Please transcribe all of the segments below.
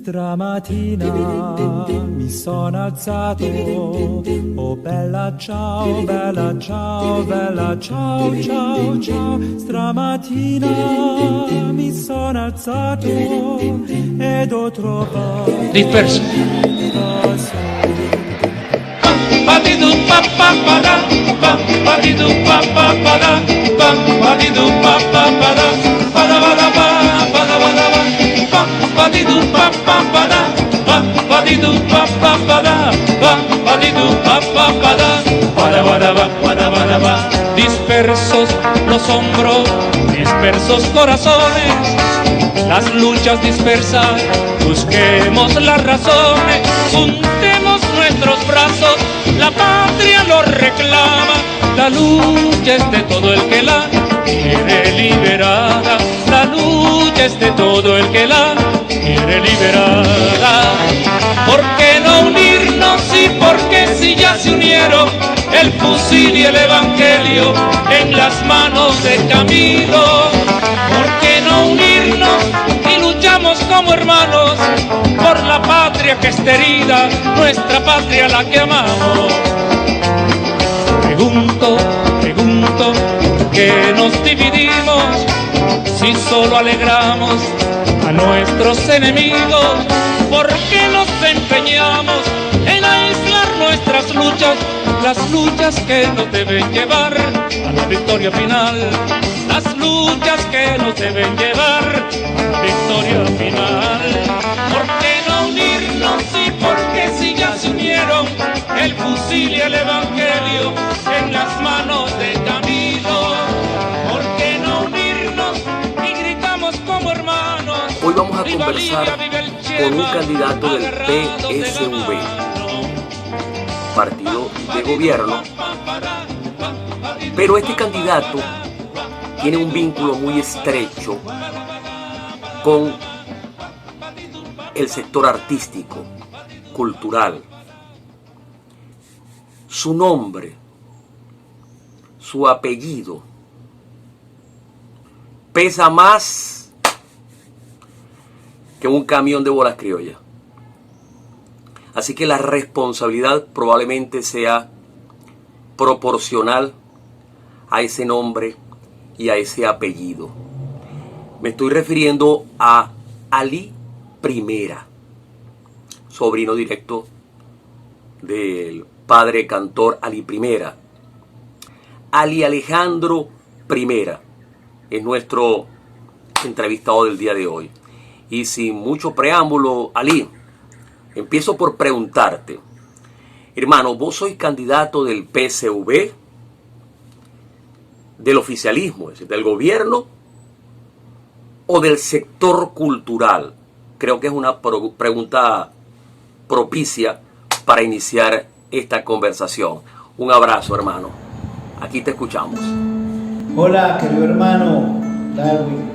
Stamattina mi sono alzato, oh bella ciao, bella ciao, bella ciao, ciao, ciao. Stamattina mi sono alzato ed ho trovato disperso. Dispersos los hombros, dispersos corazones, las luchas dispersas, busquemos las razones, juntemos nuestros brazos, la patria lo reclama, la lucha es de todo el que la quiere liberada, la lucha es de todo el que la quiere liberada. ¿Por qué no unirnos y por qué si ya se unieron el fusil y el evangelio en las manos de Camilo? ¿Por qué no unirnos y luchamos como hermanos por la patria que está herida, nuestra patria la que amamos? Pregunto, ¿por qué nos dividimos si solo alegramos a nuestros enemigos? ¿Por qué nos empeñamos en aislar nuestras luchas, las luchas que nos deben llevar a la victoria final, las luchas que nos deben llevar a la victoria final? ¿Por qué no unirnos y por qué si ya se unieron el fusil y el evangelio en las manos de Camilo? ¿Por qué no unirnos y gritamos como hermanos? Hoy vamos a conversar con un candidato del PSV, partido de gobierno, pero este candidato tiene un vínculo muy estrecho con el sector artístico, cultural. Su nombre, su apellido, pesa más que un camión de bolas criollas. Así que la responsabilidad probablemente sea proporcional a ese nombre y a ese apellido. Me estoy refiriendo a Ali Primera, sobrino directo del padre cantor Ali Primera. Ali Alejandro Primera es nuestro entrevistado del día de hoy. Y sin mucho preámbulo, Ali, empiezo por preguntarte, hermano, ¿vos sois candidato del PSV, del oficialismo, es decir, del gobierno, o del sector cultural? Creo que es una pregunta propicia para iniciar esta conversación. Un abrazo, hermano. Aquí te escuchamos. Hola, querido hermano Darwin,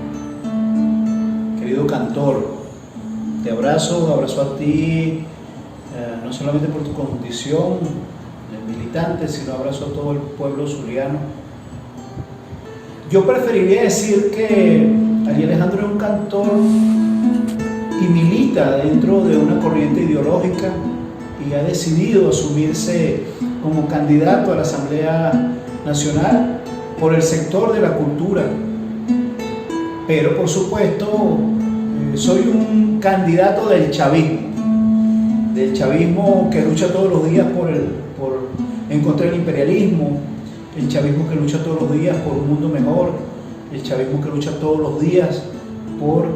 querido cantor. Te abrazo a ti, no solamente por tu condición de militante, sino abrazo a todo el pueblo zuliano. Yo preferiría decir que Ali Alejandro es un cantor y milita dentro de una corriente ideológica y ha decidido asumirse como candidato a la Asamblea Nacional por el sector de la cultura. Pero por supuesto, soy un candidato del chavismo que lucha todos los días en contra del imperialismo, el chavismo que lucha todos los días por un mundo mejor, el chavismo que lucha todos los días por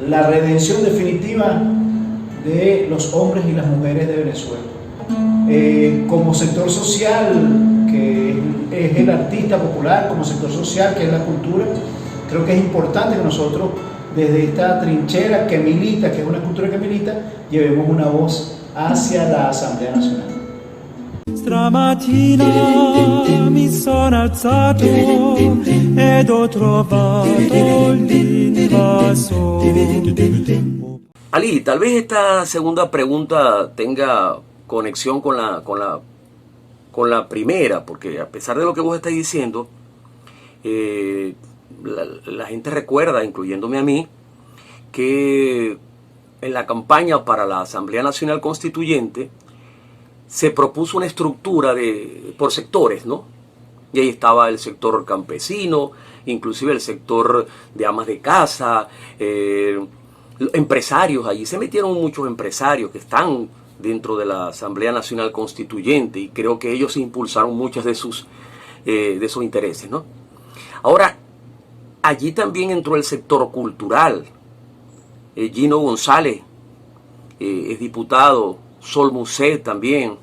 la redención definitiva de los hombres y las mujeres de Venezuela. Como sector social, que es el artista popular, como sector social, que es la cultura, creo que es importante que nosotros, desde esta trinchera que milita, que es una cultura que milita, llevemos una voz hacia la Asamblea Nacional. Stamattina mi sono alzato ed ho trovato l'invasor. Ali, tal vez esta segunda pregunta tenga conexión con la primera, porque a pesar de lo que vos estás diciendo, la gente recuerda, incluyéndome a mí, que en la campaña para la Asamblea Nacional Constituyente se propuso una estructura por sectores, ¿no? Y ahí estaba el sector campesino, inclusive el sector de amas de casa, empresarios. Allí se metieron muchos empresarios que están dentro de la Asamblea Nacional Constituyente, y creo que ellos impulsaron muchos de esos intereses, ¿no? Ahora, allí también entró el sector cultural. Gino González es diputado, Sol Musset también,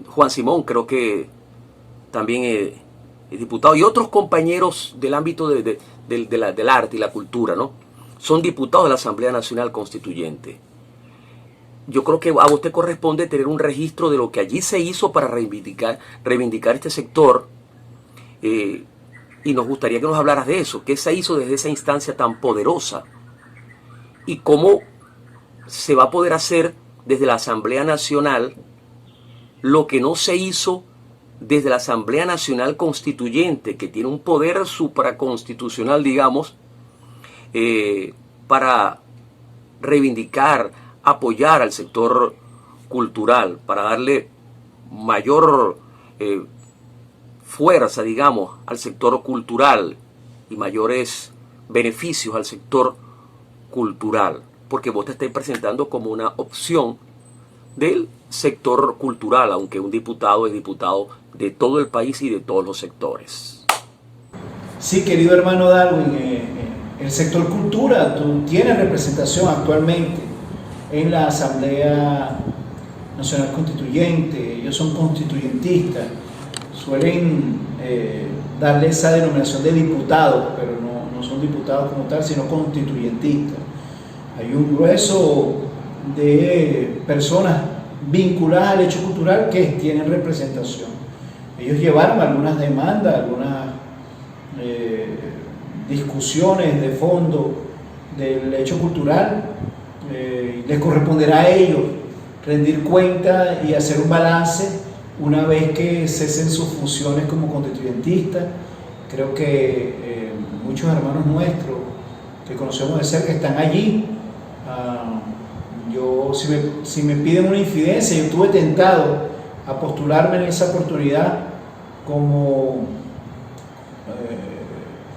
Juan Simón creo que también es diputado, y otros compañeros del ámbito del arte y la cultura, ¿no? Son diputados de la Asamblea Nacional Constituyente. Yo creo que a usted corresponde tener un registro de lo que allí se hizo para reivindicar este sector, y nos gustaría que nos hablaras de eso, qué se hizo desde esa instancia tan poderosa y cómo se va a poder hacer desde la Asamblea Nacional lo que no se hizo desde la Asamblea Nacional Constituyente, que tiene un poder supraconstitucional, digamos, para reivindicar, apoyar al sector cultural, para darle mayor fuerza, digamos, al sector cultural y mayores beneficios al sector cultural, porque vos te estás presentando como una opción del sector cultural, aunque un diputado es diputado de todo el país y de todos los sectores. Sí, querido hermano Darwin, el sector cultura tiene representación actualmente en la Asamblea Nacional Constituyente. Ellos son constituyentistas, suelen darle esa denominación de diputados, pero no son diputados como tal, sino constituyentistas. Hay un grueso de personas vinculadas al hecho cultural que tienen representación. Ellos llevaron algunas demandas, algunas discusiones de fondo del hecho cultural. Les corresponderá a ellos rendir cuenta y hacer un balance una vez que cesen sus funciones como constituyentistas. Creo que muchos hermanos nuestros que conocemos de cerca están allí. Yo, si me piden una infidencia, yo estuve tentado a postularme en esa oportunidad como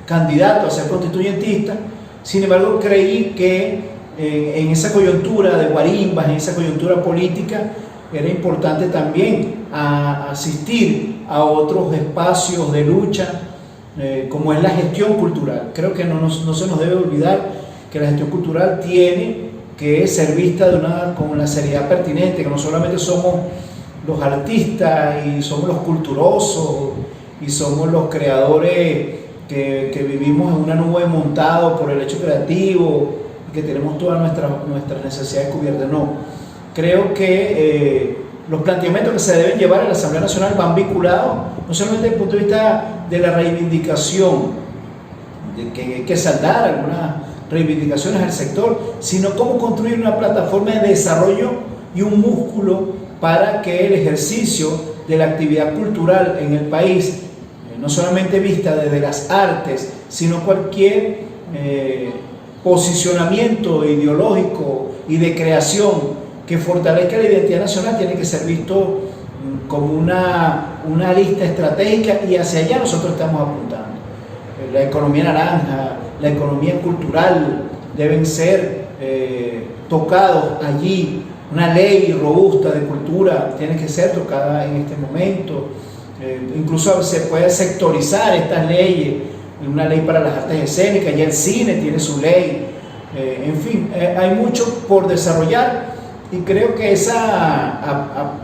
candidato a ser constituyentista. Sin embargo, creí que en esa coyuntura de guarimbas, en esa coyuntura política, era importante también asistir a otros espacios de lucha, como es la gestión cultural. Creo que no se nos debe olvidar que la gestión cultural tiene que ser vista con la seriedad pertinente, que no solamente somos los artistas y somos los culturosos y somos los creadores que vivimos en una nube montado por el hecho creativo, que tenemos todas nuestras necesidades cubiertas. No, creo que los planteamientos que se deben llevar en la Asamblea Nacional van vinculados no solamente desde el punto de vista de la reivindicación, de que hay que saldar algunas reivindicaciones al sector, sino cómo construir una plataforma de desarrollo y un músculo para que el ejercicio de la actividad cultural en el país, no solamente vista desde las artes, sino cualquier posicionamiento ideológico y de creación que fortalezca la identidad nacional, tiene que ser visto como una lista estratégica, y hacia allá nosotros estamos apuntando. La economía naranja, la economía cultural deben ser tocados allí. Una ley robusta de cultura tiene que ser tocada en este momento. Incluso se puede sectorizar estas leyes, una ley para las artes escénicas, ya el cine tiene su ley. En fin, hay mucho por desarrollar, y creo que esa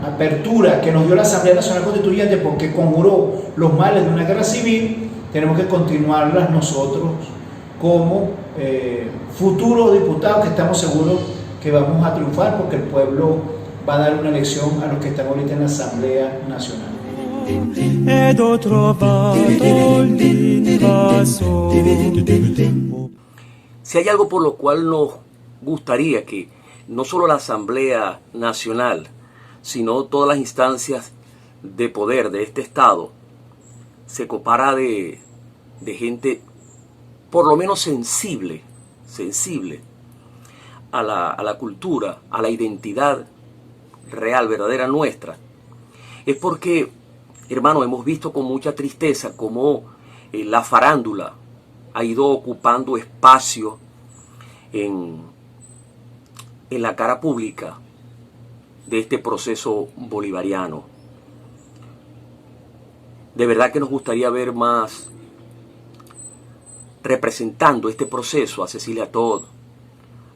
apertura que nos dio la Asamblea Nacional Constituyente, porque conjuró los males de una guerra civil, tenemos que continuarlas nosotros como futuros diputados, que estamos seguros que vamos a triunfar, porque el pueblo va a dar una elección a los que están ahorita en la Asamblea Nacional. ed ho trovato l'invasore. Si hay algo por lo cual nos gustaría que no solo la Asamblea Nacional, sino todas las instancias de poder de este Estado se copara de gente por lo menos sensible a la cultura, a la identidad real, verdadera nuestra, es porque, hermano, hemos visto con mucha tristeza cómo la farándula ha ido ocupando espacio en la cara pública de este proceso bolivariano. De verdad que nos gustaría ver más representando este proceso a Cecilia Todd,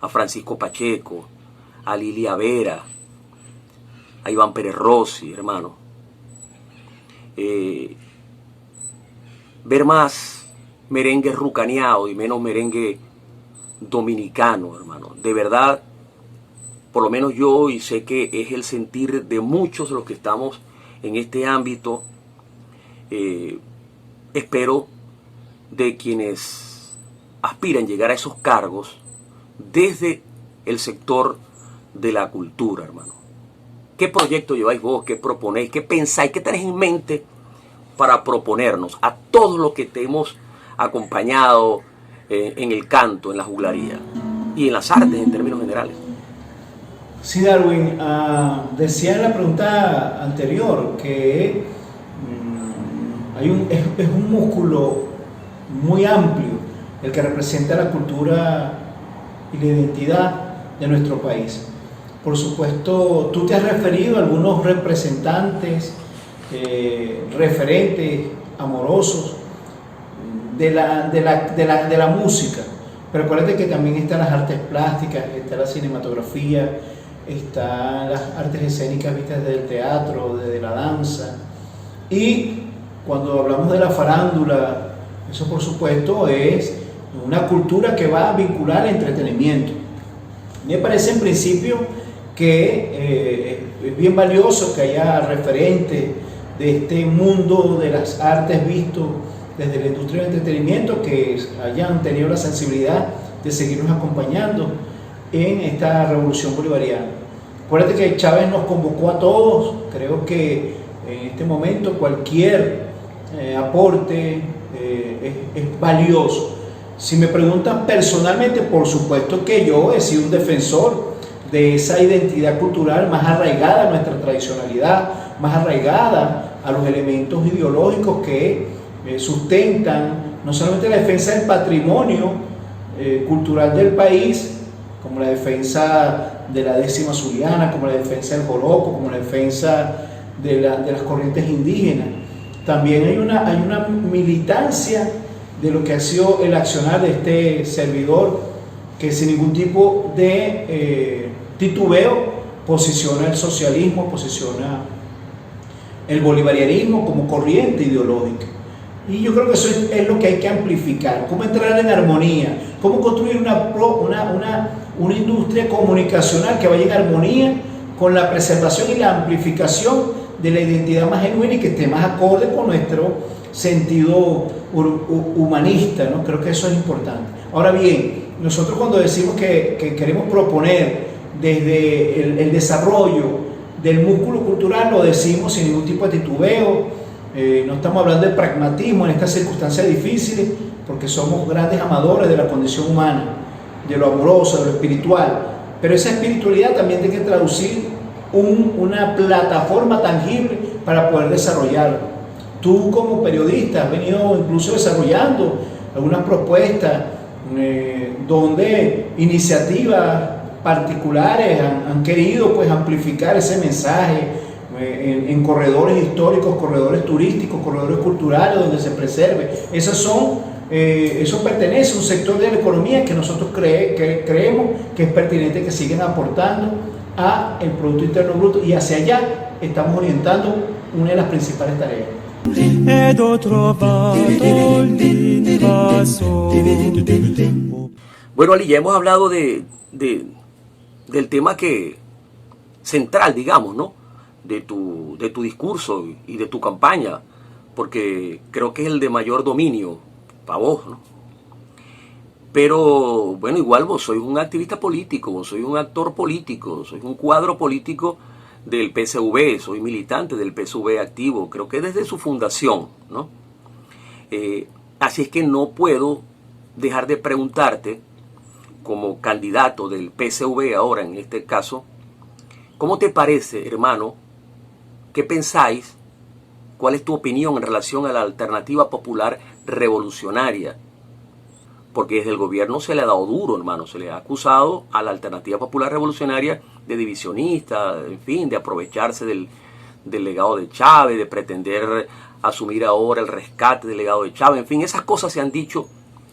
a Francisco Pacheco, a Lilia Vera, a Iván Pérez Rossi, hermano. Ver más merengue rucaneado y menos merengue dominicano, hermano. De verdad, por lo menos yo, y sé que es el sentir de muchos de los que estamos en este ámbito, espero de quienes aspiran a llegar a esos cargos desde el sector de la cultura, hermano. ¿Qué proyecto lleváis vos? ¿Qué proponéis? ¿Qué pensáis? ¿Qué tenéis en mente para proponernos a todos los que te hemos acompañado en el canto, en la juglaría y en las artes en términos generales? Sí, Darwin, decía en la pregunta anterior que es un músculo muy amplio el que representa la cultura y la identidad de nuestro país. Por supuesto, tú te has referido a algunos representantes, referentes amorosos de la música, pero acuérdate que también están las artes plásticas, está la cinematografía, están las artes escénicas vistas desde el teatro, desde la danza, y cuando hablamos de la farándula, eso por supuesto es una cultura que va a vincular el entretenimiento. Me parece en principio que es bien valioso que haya referentes de este mundo de las artes visto desde la industria del entretenimiento que hayan tenido la sensibilidad de seguirnos acompañando en esta revolución bolivariana. Acuérdate que Chávez nos convocó a todos. Creo que en este momento cualquier aporte es valioso. Si me preguntan personalmente, por supuesto que yo he sido un defensor de esa identidad cultural más arraigada a nuestra tradicionalidad, más arraigada a los elementos ideológicos que sustentan no solamente la defensa del patrimonio cultural del país, como la defensa de la décima zuliana, como la defensa del joropo, como la defensa de las corrientes indígenas. También hay una militancia de lo que ha sido el accionar de este servidor, que sin ningún tipo de titubeo posiciona el socialismo, posiciona el bolivarianismo como corriente ideológica. Y yo creo que eso es lo que hay que amplificar, cómo entrar en armonía, cómo construir una industria comunicacional que vaya en armonía con la preservación y la amplificación de la identidad más genuina y que esté más acorde con nuestro sentido humanista, ¿no? Creo que eso es importante. Ahora bien, nosotros cuando decimos que queremos proponer desde el desarrollo del músculo cultural, lo decimos sin ningún tipo de titubeo. No estamos hablando de pragmatismo en estas circunstancias difíciles, porque somos grandes amadores de la condición humana, de lo amoroso, de lo espiritual, pero esa espiritualidad también tiene que traducir una plataforma tangible para poder desarrollarlo. Tú como periodista has venido incluso desarrollando algunas propuestas donde iniciativas particulares han querido pues amplificar ese mensaje en corredores históricos, corredores turísticos, corredores culturales donde se preserve. Eso pertenece a un sector de la economía que nosotros creemos que es pertinente que sigan aportando a el Producto Interno Bruto, y hacia allá estamos orientando una de las principales tareas. ed ho trovato l'invasore. Bueno, Ali, ya hemos hablado del tema central, digamos, ¿no? de tu discurso y de tu campaña, porque creo que es el de mayor dominio para vos, ¿no? Pero bueno, igual vos sois un activista político, vos sois un actor político, sois un cuadro político del PSV, soy militante del PSV activo, creo que desde su fundación, ¿no? Así es que no puedo dejar de preguntarte, como candidato del PSV ahora en este caso, ¿cómo te parece, hermano? ¿Qué pensáis? ¿Cuál es tu opinión en relación a la alternativa popular revolucionaria? Porque desde el gobierno se le ha dado duro, hermano, se le ha acusado a la alternativa popular revolucionaria de divisionista, en fin, de aprovecharse del legado de Chávez, de pretender asumir ahora el rescate del legado de Chávez, en fin, esas cosas se han dicho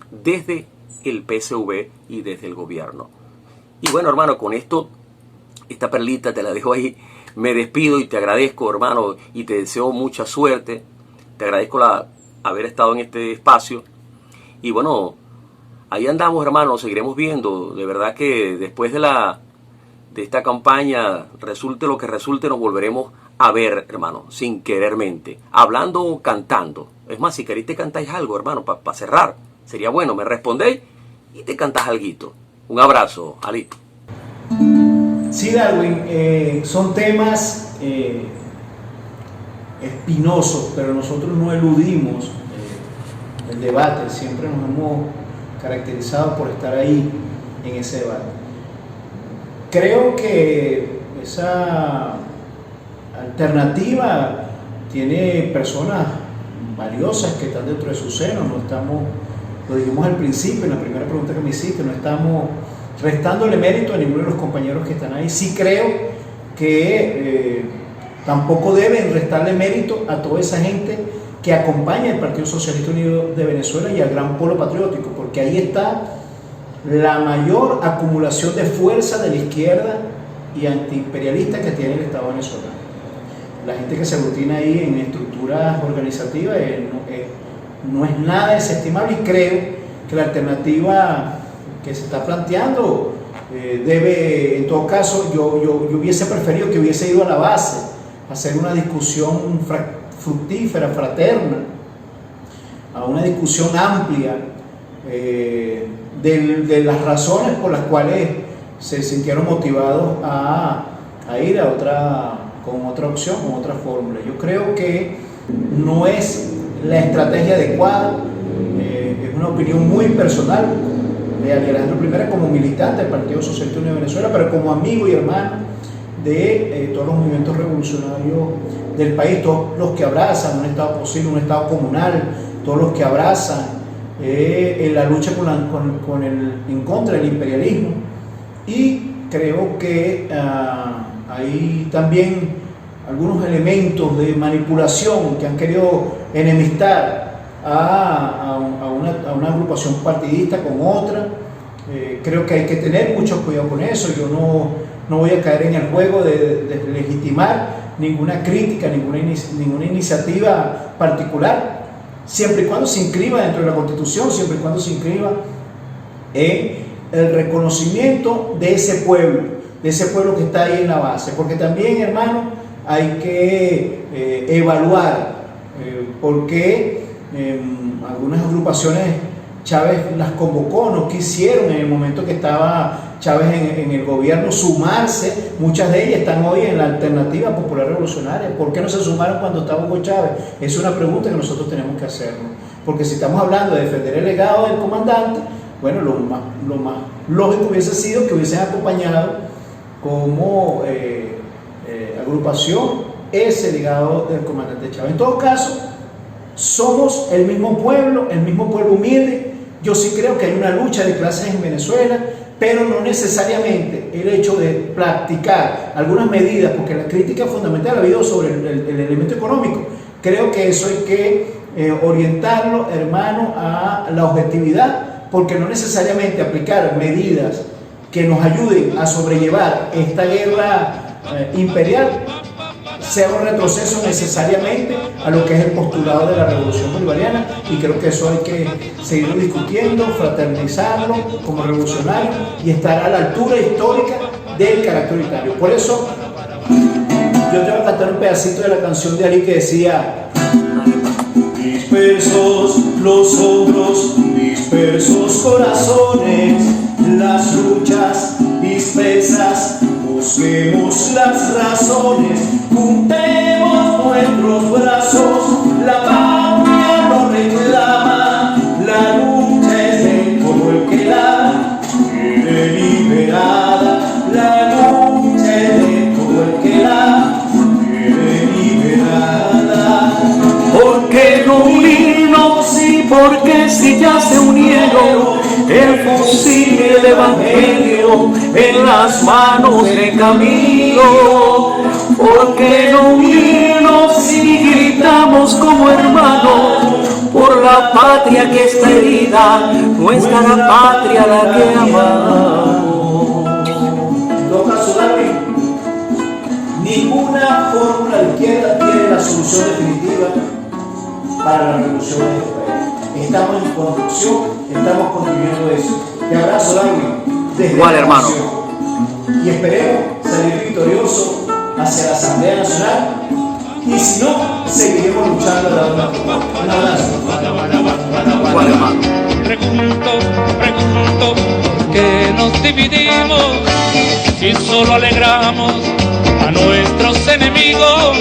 desde el PSV y desde el gobierno. Y bueno, hermano, con esto, esta perlita te la dejo ahí, me despido y te agradezco, hermano, y te deseo mucha suerte, te agradezco haber estado en este espacio, y bueno, ahí andamos, hermano, seguiremos viendo. De verdad que después de esta campaña, resulte lo que resulte, nos volveremos a ver, hermano, sin querermente, hablando o cantando. Es más, si queréis te cantáis algo, hermano, para cerrar. Sería bueno, me respondéis y te cantás alguito. Un abrazo, Alito. Sí, Darwin, son temas espinosos, pero nosotros no eludimos el debate, siempre nos hemos caracterizado por estar ahí en ese debate. Creo que esa alternativa tiene personas valiosas que están dentro de su seno, no estamos, lo dijimos al principio, en la primera pregunta que me hiciste, no estamos restándole mérito a ninguno de los compañeros que están ahí. Sí creo que tampoco deben restarle mérito a toda esa gente que acompaña al Partido Socialista Unido de Venezuela y al Gran Polo Patriótico, porque ahí está la mayor acumulación de fuerza de la izquierda y antiimperialista que tiene el Estado venezolano. La gente que se aglutina ahí en estructuras organizativas no es nada desestimable, y creo que la alternativa que se está planteando debe, en todo caso, yo hubiese preferido que hubiese ido a la base, a hacer una discusión fructífera, fraterna, a una discusión amplia de las razones por las cuales se sintieron motivados a ir con otra opción, con otra fórmula. Yo creo que no es la estrategia adecuada, es una opinión muy personal de Alejandro Primera como militante del Partido Socialista Unido de Venezuela, pero como amigo y hermano de todos los movimientos revolucionarios del país, todos los que abrazan un Estado posible, un Estado comunal, todos los que abrazan en la lucha en contra del imperialismo. Y creo que hay también algunos elementos de manipulación que han querido enemistar a una agrupación partidista con otra. Creo que hay que tener mucho cuidado con eso. Yo no voy a caer en el juego de legitimar ninguna crítica, ninguna iniciativa particular, siempre y cuando se inscriba dentro de la Constitución, siempre y cuando se inscriba en el reconocimiento de ese pueblo que está ahí en la base. Porque también, hermano, hay que evaluar por qué algunas agrupaciones Chávez las convocó, no quisieron en el momento que estaba Chávez en el gobierno sumarse. Muchas de ellas están hoy en la alternativa popular revolucionaria. ¿Por qué no se sumaron cuando estaba Hugo Chávez? Es una pregunta que nosotros tenemos que hacernos, porque si estamos hablando de defender el legado del comandante, bueno, lo más lógico hubiese sido que hubiesen acompañado como agrupación ese legado del comandante Chávez. En todo caso, somos el mismo pueblo humilde. Yo sí creo que hay una lucha de clases en Venezuela, pero no necesariamente el hecho de practicar algunas medidas, porque la crítica fundamental ha habido sobre el elemento económico. Creo que eso hay que orientarlo, hermano, a la objetividad, porque no necesariamente aplicar medidas que nos ayuden a sobrellevar esta guerra imperial sea un retroceso necesariamente a lo que es el postulado de la revolución bolivariana, y creo que eso hay que seguir discutiendo, fraternizarlo como revolucionario y estar a la altura histórica del carácter unitario. Por eso yo te voy a cantar un pedacito de la canción de Ali que decía: dispersos los hombros, dispersos corazones, las luchas dispersas, busquemos las razones, juntemos nuestros brazos, la patria nos reclama, la lucha es de todo el que la quiere liberada, la lucha es de todo el que la quiere liberada. ¿Por qué no unirnos? Y porque si ya se unieron el fusil y el evangelio en las manos de Camilo. ¿Por qué no unirnos y gritamos como hermanos por la patria que está herida, nuestra patria la que amamos? En todo caso, Darwin, ninguna fórmula de izquierda tiene la solución definitiva para la revolución de este país. Estamos en construcción, estamos construyendo eso. Te abrazo, Darwin, desde Igual, la hermano. nación. Y esperemos salir victorioso hacia la Asamblea Nacional. Y si no, seguiremos luchando a la otra. Un abrazo. Igual, hermano. Pregunto, ¿por qué nos dividimos? Si solo alegramos a nuestros enemigos,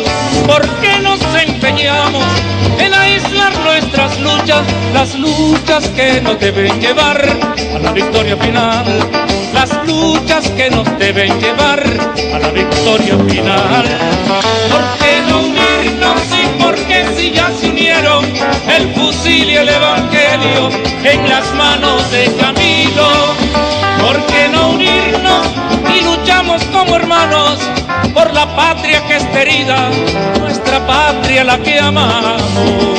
¿por qué nos empeñamos en aislar nuestras luchas? Las luchas que nos deben llevar a la victoria final, las luchas que nos deben llevar a la victoria final. ¿Por qué no unirnos y por qué si ya se unieron el fusil y el evangelio en las manos de Camilo? ¿Por qué no unirnos y luchamos como hermanos por la patria que está herida, nuestra patria la que amamos?